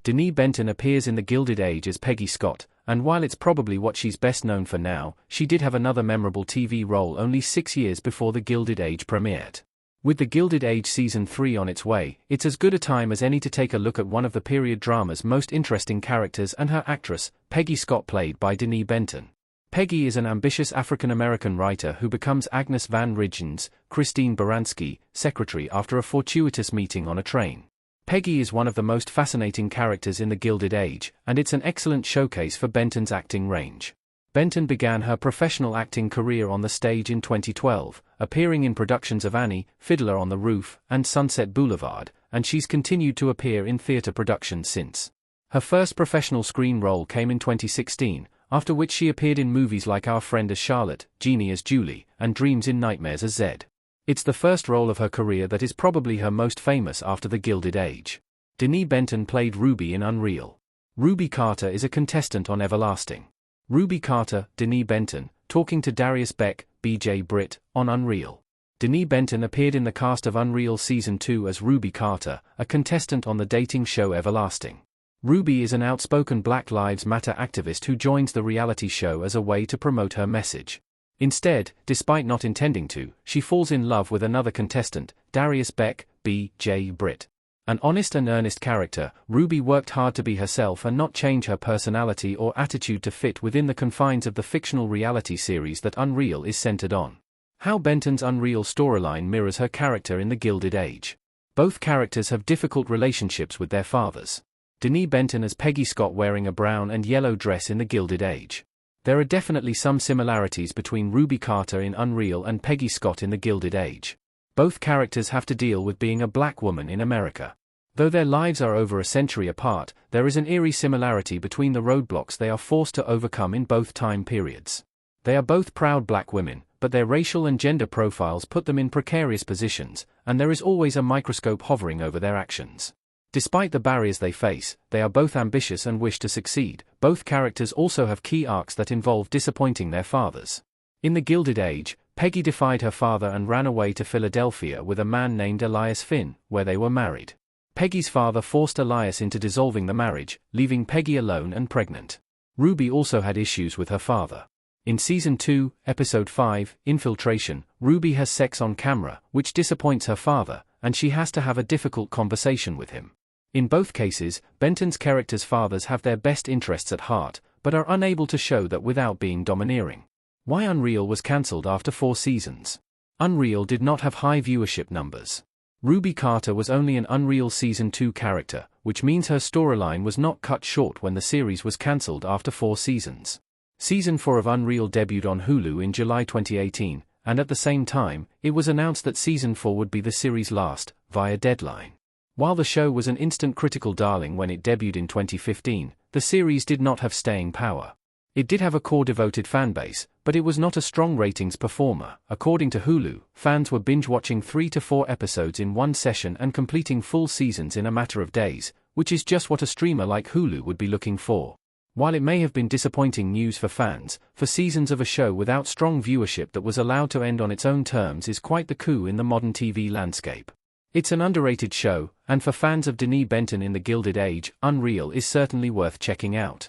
Denée Benton appears in The Gilded Age as Peggy Scott, and while it's probably what she's best known for now, she did have another memorable TV role only 6 years before The Gilded Age premiered. With The Gilded Age Season 3 on its way, it's as good a time as any to take a look at one of the period drama's most interesting characters and her actress, Peggy Scott, played by Denée Benton. Peggy is an ambitious African-American writer who becomes Agnes Van Rigen's, Christine Baranski's, secretary after a fortuitous meeting on a train. Peggy is one of the most fascinating characters in The Gilded Age, and it's an excellent showcase for Benton's acting range. Benton began her professional acting career on the stage in 2012, appearing in productions of Annie, Fiddler on the Roof, and Sunset Boulevard, and she's continued to appear in theater productions since. Her first professional screen role came in 2016, after which she appeared in movies like Our Friend as Charlotte, Jeannie as Julie, and Dreams in Nightmares as Zed. It's the first role of her career that is probably her most famous after The Gilded Age. Denée Benton played Ruby in Unreal. Ruby Carter is a contestant on Everlasting. Ruby Carter, Denée Benton, talking to Darius Beck, BJ Britt, on Unreal. Denée Benton appeared in the cast of Unreal Season 2 as Ruby Carter, a contestant on the dating show Everlasting. Ruby is an outspoken Black Lives Matter activist who joins the reality show as a way to promote her message. Instead, despite not intending to, she falls in love with another contestant, Darius Beck, B.J. Britt. An honest and earnest character, Ruby worked hard to be herself and not change her personality or attitude to fit within the confines of the fictional reality series that Unreal is centered on. How Benton's Unreal storyline mirrors her character in The Gilded Age. Both characters have difficult relationships with their fathers. Denée Benton as Peggy Scott wearing a brown and yellow dress in The Gilded Age. There are definitely some similarities between Ruby Carter in Unreal and Peggy Scott in The Gilded Age. Both characters have to deal with being a black woman in America. Though their lives are over a century apart, there is an eerie similarity between the roadblocks they are forced to overcome in both time periods. They are both proud black women, but their racial and gender profiles put them in precarious positions, and there is always a microscope hovering over their actions. Despite the barriers they face, they are both ambitious and wish to succeed. Both characters also have key arcs that involve disappointing their fathers. In The Gilded Age, Peggy defied her father and ran away to Philadelphia with a man named Elias Finn, where they were married. Peggy's father forced Elias into dissolving the marriage, leaving Peggy alone and pregnant. Ruby also had issues with her father. In Season 2, Episode 5, Infiltration, Ruby has sex on camera, which disappoints her father, and she has to have a difficult conversation with him. In both cases, Benton's characters' fathers have their best interests at heart, but are unable to show that without being domineering. Why Unreal was cancelled after 4 seasons. Unreal did not have high viewership numbers. Ruby Carter was only an Unreal Season 2 character, which means her storyline was not cut short when the series was cancelled after 4 seasons. Season 4 of Unreal debuted on Hulu in July 2018, and at the same time, it was announced that Season 4 would be the series' last, via Deadline. While the show was an instant critical darling when it debuted in 2015, the series did not have staying power. It did have a core devoted fanbase, but it was not a strong ratings performer. According to Hulu, fans were binge-watching 3 to 4 episodes in one session and completing full seasons in a matter of days, which is just what a streamer like Hulu would be looking for. While it may have been disappointing news for fans, for seasons of a show without strong viewership that was allowed to end on its own terms is quite the coup in the modern TV landscape. It's an underrated show, and for fans of Denée Benton in The Gilded Age, Unreal is certainly worth checking out.